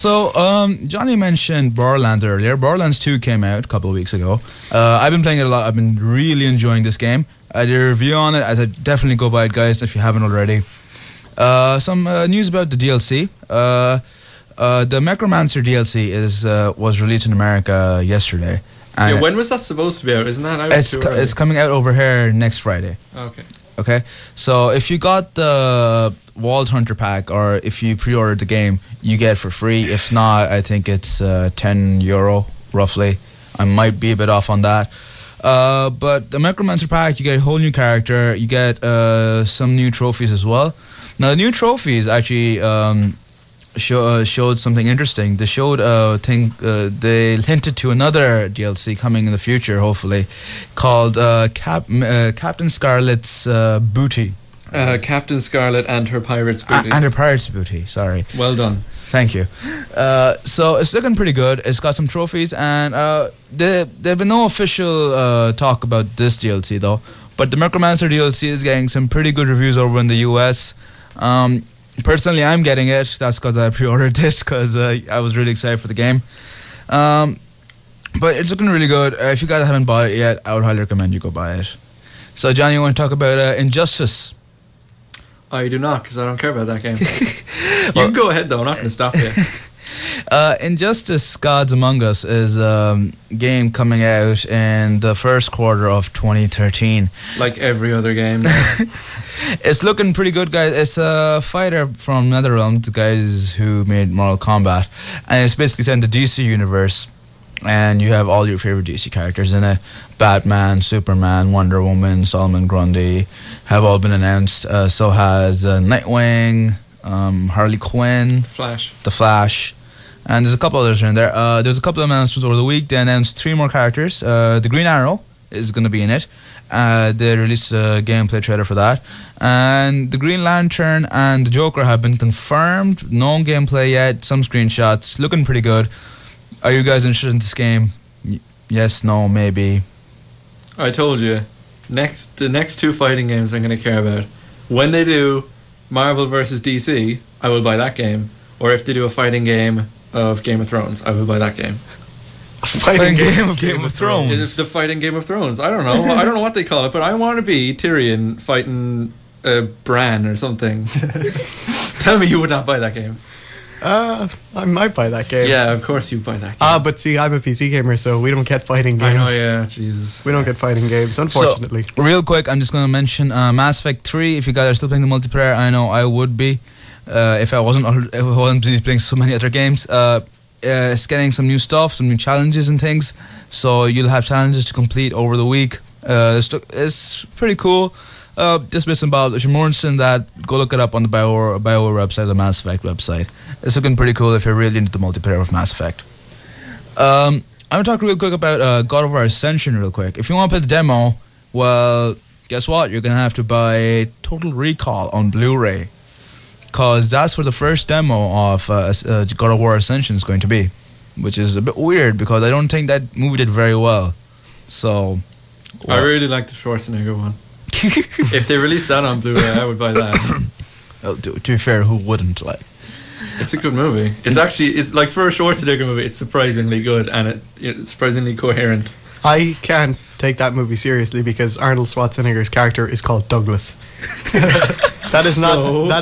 So, Johnny mentioned Borderlands earlier. Borderlands 2 came out a couple of weeks ago. I've been playing it a lot. I've been really enjoying this game. I did a review on it. I said definitely go buy it, guys, if you haven't already. Some news about the DLC. The Necromancer DLC was released in America yesterday. And when was that supposed to be out? Isn't that out too early? It's coming out over here next Friday. Okay, so if you got the Vault Hunter pack, or if you pre-ordered the game, you get it for free. If not, I think it's €10 roughly. I might be a bit off on that. But the Necromancer pack, you get a whole new character. You get some new trophies as well. Now, the new trophies actually showed something interesting. They showed they hinted to another DLC coming in the future, hopefully, called Captain Scarlet's Booty. Captain Scarlet and her pirate's booty. And her pirate's booty, sorry. Well done. Thank you. So it's looking pretty good. It's got some trophies, and there have been no official talk about this DLC, though. But the Necromancer DLC is getting some pretty good reviews over in the US. Personally, I'm getting it. That's because I pre-ordered it, because I was really excited for the game. But it's looking really good. If you guys haven't bought it yet, I would highly recommend you go buy it. So, Johnny, you want to talk about Injustice? I do not, because I don't care about that game. You can go ahead, though. I'm not going to stop you. Injustice Gods Among Us is a game coming out in the first quarter of 2013. Like every other game. It's looking pretty good, guys. It's a fighter from NetherRealm, the guys who made Mortal Kombat. And it's basically set in the DC universe. And you have all your favorite DC characters in it. Batman, Superman, Wonder Woman, Solomon Grundy have all been announced. So has Nightwing, Harley Quinn, The Flash, and there's a couple others in there. There's a couple of announcements over the week. They announced 3 more characters. The Green Arrow is going to be in it. They released a gameplay trailer for that. And the Green Lantern and the Joker have been confirmed. No gameplay yet. Some screenshots. Looking pretty good. Are you guys interested in this game? Yes, no, maybe. I told you. The next 2 fighting games I'm going to care about. When they do Marvel vs. DC, I will buy that game. Or if they do a fighting game of Game of Thrones, I will buy that game. A fighting game of Game of Thrones? It's the fighting Game of Thrones. I don't know. I don't know what they call it, but I want to be Tyrion fighting Bran or something. Tell me you would not buy that game. I might buy that game. Yeah, of course you buy that game. But see, I'm a PC gamer, so we don't get fighting games. I know, yeah, Jesus. We don't get fighting games, unfortunately. So, real quick, I'm just going to mention Mass Effect 3. If you guys are still playing the multiplayer, I know I would be. If I wasn't playing so many other games. It's getting some new stuff, some new challenges and things. So you'll have challenges to complete over the week. It's pretty cool. Just bits and bobs. If you're more interested in that, go look it up on the BioWare website, the Mass Effect website. It's looking pretty cool if you're really into the multiplayer of Mass Effect. I'm going to talk real quick about God of War Ascension real quick. If you want to play the demo, well, guess what? You're going to have to buy Total Recall on Blu-ray. Because that's where the first demo of God of War Ascension is going to be. Which is a bit weird, because I don't think that movie did very well. So... I really like the Schwarzenegger one. If they released that on Blu-ray, I would buy that. To be fair, who wouldn't? Like, it's a good movie. It's like, for a Schwarzenegger movie, it's surprisingly good, and it's surprisingly coherent. I can't take that movie seriously because Arnold Schwarzenegger's character is called Douglas. That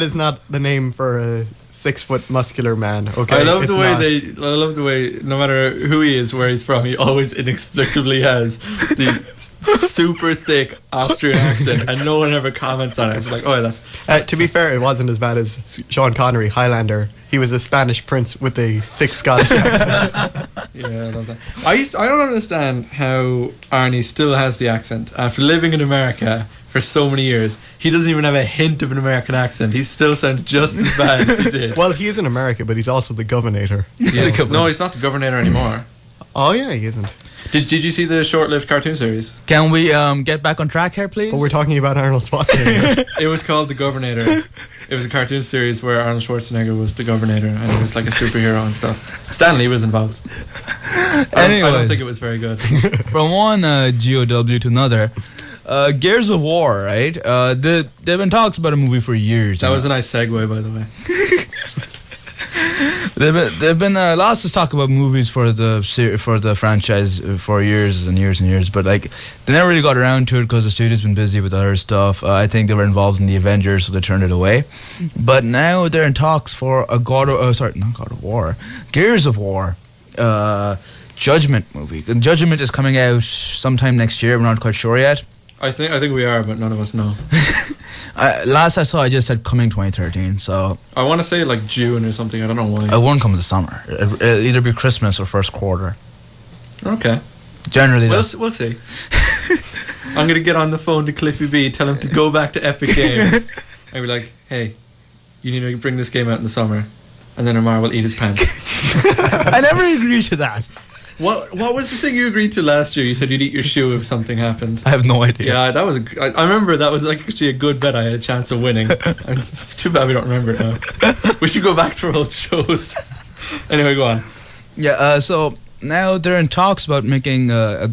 is not the name for a 6-foot muscular man. Okay, I love the way no matter who he is, where he's from, he always inexplicably has the super thick Austrian accent, and no one ever comments on it. It's like, oh, that's to be fair, it wasn't as bad as Sean Connery, Highlander. He was a Spanish prince with a thick Scottish accent. Yeah, I love that. I don't understand how Arnie still has the accent after living in America for so many years. He doesn't even have a hint of an American accent. He still sounds just as bad as he did. Well, he is in America, but he's also the governor. No, he's not the governor anymore. Oh yeah, he isn't. Did you see the short-lived cartoon series? Can we get back on track here, please? But we're talking about Arnold Schwarzenegger. It was called The Governor. It was a cartoon series where Arnold Schwarzenegger was the governor, and he was like a superhero and stuff. Stan Lee was involved. Anyway, I don't think it was very good. From one GOW to another, Gears of War, right? There've been talks about a movie for years. That was a nice segue, by the way. There've been lots of talk about movies for the franchise for years and years and years, but like they never really got around to it because the studio's been busy with other stuff. I think they were involved in the Avengers, so they turned it away. But now they're in talks for a Gears of War, Judgment movie. Judgment is coming out sometime next year. We're not quite sure yet. I think we are, but none of us know. Last I saw, I just said coming 2013. So I want to say like June or something. I don't know why. it won't come in the summer. It'll either be Christmas or first quarter. Okay. Generally, We'll see. I'm gonna get on the phone to Cliffy B, tell him to go back to Epic Games, and be like, "Hey, you need to bring this game out in the summer," and then Amar will eat his pants. I never agreed to that. What was the thing you agreed to last year? You said you'd eat your shoe if something happened. I have no idea. Yeah, that was. I remember that was like actually a good bet. I had a chance of winning. And it's too bad we don't remember it now. We should go back to our old shows. Anyway, go on. Yeah. So now they're in talks about making a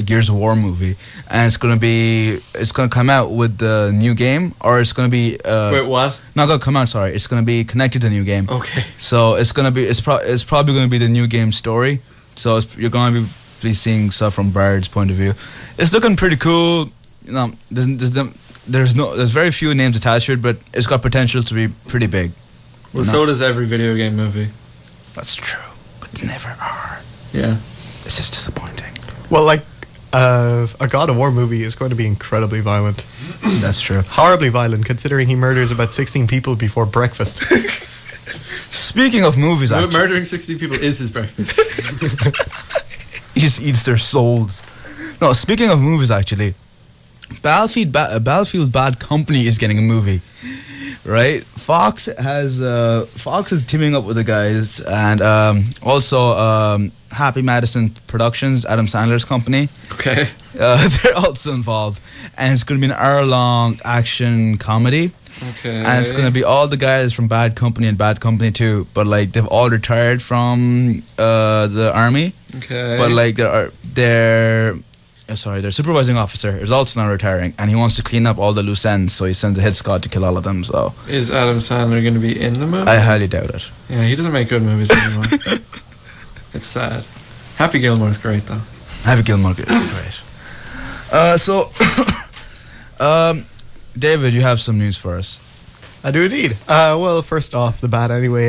Gears of War movie, and it's gonna come out with the new game, or it's gonna be Wait, what? not gonna come out. Sorry, it's gonna be connected to the new game. Okay. So it's probably gonna be the new game story. So you're gonna be seeing stuff from Bard's point of view. It's looking pretty cool. You know, there's very few names attached to it, but it's got potential to be pretty big. Well, so does every video game movie. That's true, but they never are. Yeah. It's just disappointing. Well, like a God of War movie is going to be incredibly violent. That's true. Horribly violent, considering he murders about 16 people before breakfast. Speaking of movies, actually, Murdering 60 people is his breakfast. he just eats their souls. No, speaking of movies, actually, Battlefield's Bad Company is getting a movie, right? Fox is teaming up with the guys, and also Happy Madison Productions, Adam Sandler's company. Okay. They're also involved, and it's going to be an hour-long action comedy. Okay. And it's going to be all the guys from Bad Company and Bad Company 2, but like they've all retired from the army. Okay. But like their supervising officer is also now retiring, and he wants to clean up all the loose ends, so he sends a hit squad to kill all of them. So is Adam Sandler going to be in the movie? I highly doubt it. Yeah, he doesn't make good movies anymore. It's sad. Happy Gilmore's great though. Happy Gilmore is great. David, you have some news for us. I do indeed. Well, first off the bat anyway,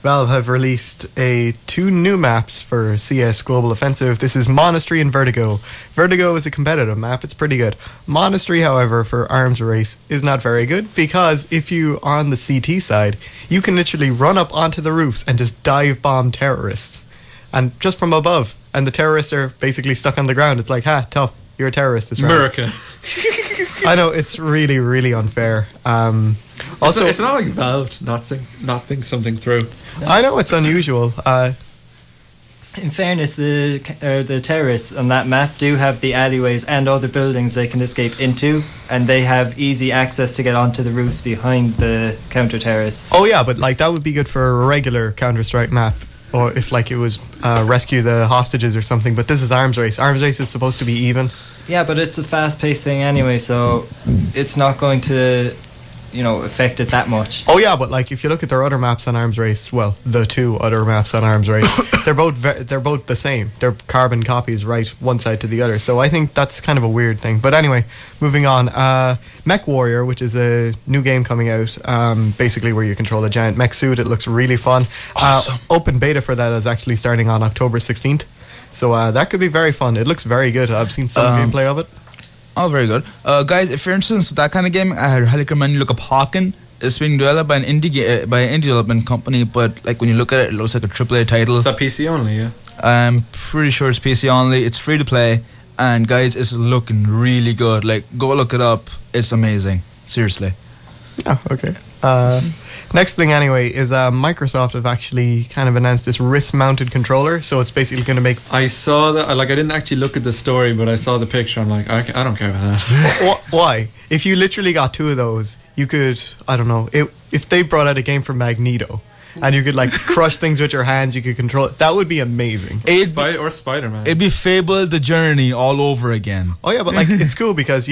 Valve have released two new maps for CS Global Offensive. This is Monastery and Vertigo. Vertigo is a competitive map. It's pretty good. Monastery, however, for Arms Race is not very good, because if you are on the CT side, you can literally run up onto the roofs and just dive bomb terrorists. And just from above. And the terrorists are basically stuck on the ground. It's like, ha, tough. You're a terrorist. It's right. America. I know, it's really, really unfair. Also, it's not like Valve not think something through. I know it's unusual. In fairness, the terrorists on that map do have the alleyways and other buildings they can escape into, and they have easy access to get onto the roofs behind the counter-terrorists. Oh yeah, but like that would be good for a regular Counter-Strike map, or if like it was rescue the hostages or something. But this is Arms Race. Arms Race is supposed to be even. Yeah, but it's a fast-paced thing anyway, so it's not going to, affect it that much. Oh yeah, but like if you look at their other maps on Arms Race, well, the two other maps on Arms Race, they're both the same. They're carbon copies, right, one side to the other. So I think that's kind of a weird thing. But anyway, moving on. Mech Warrior, which is a new game coming out, basically where you control a giant mech suit. It looks really fun. Awesome. Open beta for that is actually starting on October 16th. So that could be very fun. It looks very good. I've seen some gameplay of it. Oh, very good. Guys, if you're interested in that kind of game, I highly recommend you look up Hawken. It's being developed by an indie development company, but like when you look at it, it looks like a AAA title. Is that PC only, yeah? I'm pretty sure it's PC only. It's free to play, and guys, it's looking really good. Like, go look it up. It's amazing. Seriously. Yeah, okay. Next thing anyway is Microsoft have actually kind of announced this wrist-mounted controller, so it's basically going to make... I saw that, I didn't actually look at the story, but I saw the picture. I'm like, I don't care about that. Why? If you literally got two of those, you could, I don't know, if they brought out a game for Magneto, and you could like crush things with your hands, you could control it, that would be amazing. Or Spider-Man. It'd be Fable the Journey all over again. Oh yeah, but like it's cool because,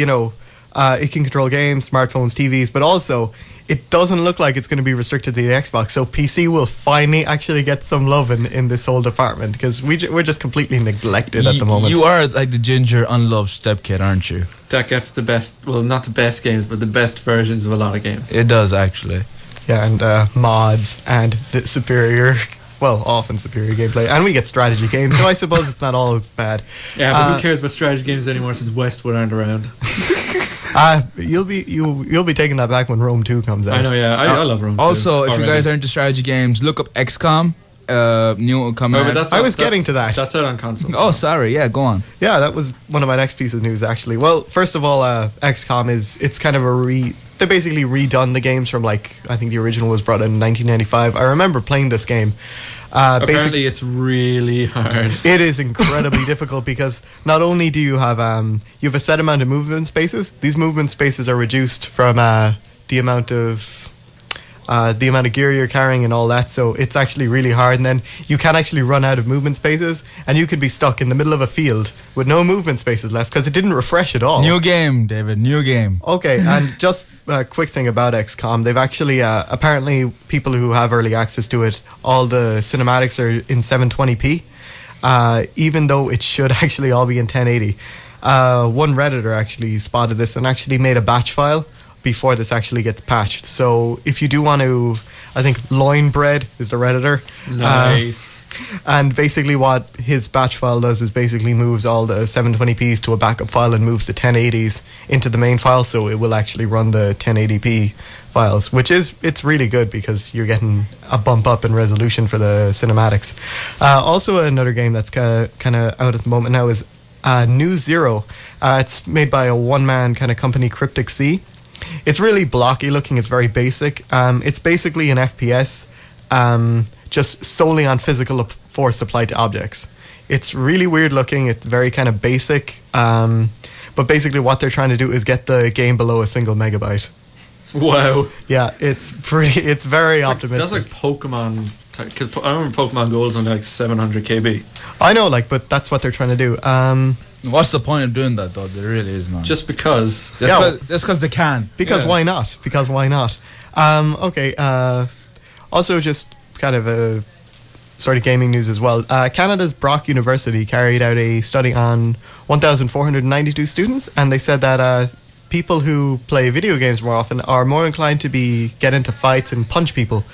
It can control games, smartphones, TVs, but also it doesn't look like it's going to be restricted to the Xbox. So PC will finally actually get some love in this whole department, because we're just completely neglected at the moment. You are like the ginger, unloved stepkid, aren't you? That gets the best, well, not the best games, but the best versions of a lot of games. It does, actually. Yeah, and mods and the superior, well, often superior gameplay, and we get strategy games. So I suppose it's not all bad. Yeah, but who cares about strategy games anymore since Westwood aren't around? You'll be taking that back when Rome 2 comes out. I know, yeah. I love Rome 2 Also, if you already. guys are into strategy games, look up XCOM. New coming Oh, but out. that's I not- was getting to that. That's out on console. Oh, sorry. Yeah, go on. Yeah, that was one of my next pieces of news, actually. Well, first of all, XCOM it's kind of they basically redone the games from, like, I think the original was brought out in 1995. I remember playing this game. Apparently, it's really hard. It is incredibly difficult, because not only do you have a set amount of movement spaces. These movement spaces are reduced from the amount of gear you're carrying and all that, so it's actually really hard. And then you can actually run out of movement spaces, and you could be stuck in the middle of a field with no movement spaces left because it didn't refresh at all. New game, David. New game. Okay, and just a quick thing about XCOM. They've actually, apparently, people who have early access to it, all the cinematics are in 720p, even though it should actually all be in 1080. One Redditor actually spotted this and actually made a batch file before this actually gets patched. So if you do want to, I think Loinbread is the Redditor. Nice. And basically what his batch file does is basically moves all the 720p's to a backup file and moves the 1080s into the main file, so it will actually run the 1080p files, which it's really good because you're getting a bump up in resolution for the cinematics. Also another game that's kind of out at the moment now is New Zero. It's made by a one-man kind of company, Cryptic Sea. It's really blocky looking. It's very basic. It's basically an FPS, just solely on physical force applied to objects. It's really weird looking. It's very kind of basic. But basically what they're trying to do is get the game below a single megabyte. Wow. Yeah, it's very optimistic. That's like Pokemon. Because I remember Pokemon Go was only like 700 KB. I know, but that's what they're trying to do. What's the point of doing that, though? There really is none. Just because. Just because they can. Because Yeah. why not? Because why not? Okay. Also, just kind of a sort of gaming news as well. Canada's Brock University carried out a study on 1,492 students, and they said that people who play video games more often are more inclined to get into fights and punch people.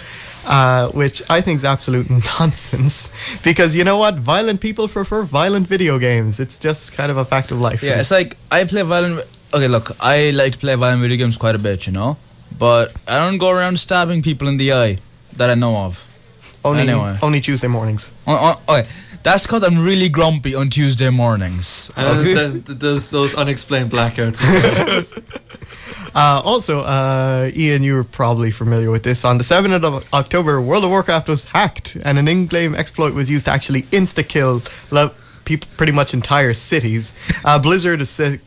Which I think is absolute nonsense, because you know what? Violent people prefer violent video games. It's just kind of a fact of life. Yeah, it's like I play violent. Okay, look, I like to play violent video games quite a bit, you know, but I don't go around stabbing people in the eye that I know of. Anyway. Only Tuesday mornings. Okay, that's because I'm really grumpy on Tuesday mornings. And Okay? then there's those unexplained blackouts. Also, Ian, you're probably familiar with this. On the 7th of October, World of Warcraft was hacked, and an in-game exploit was used to actually insta-kill people, pretty much entire cities. Blizzard is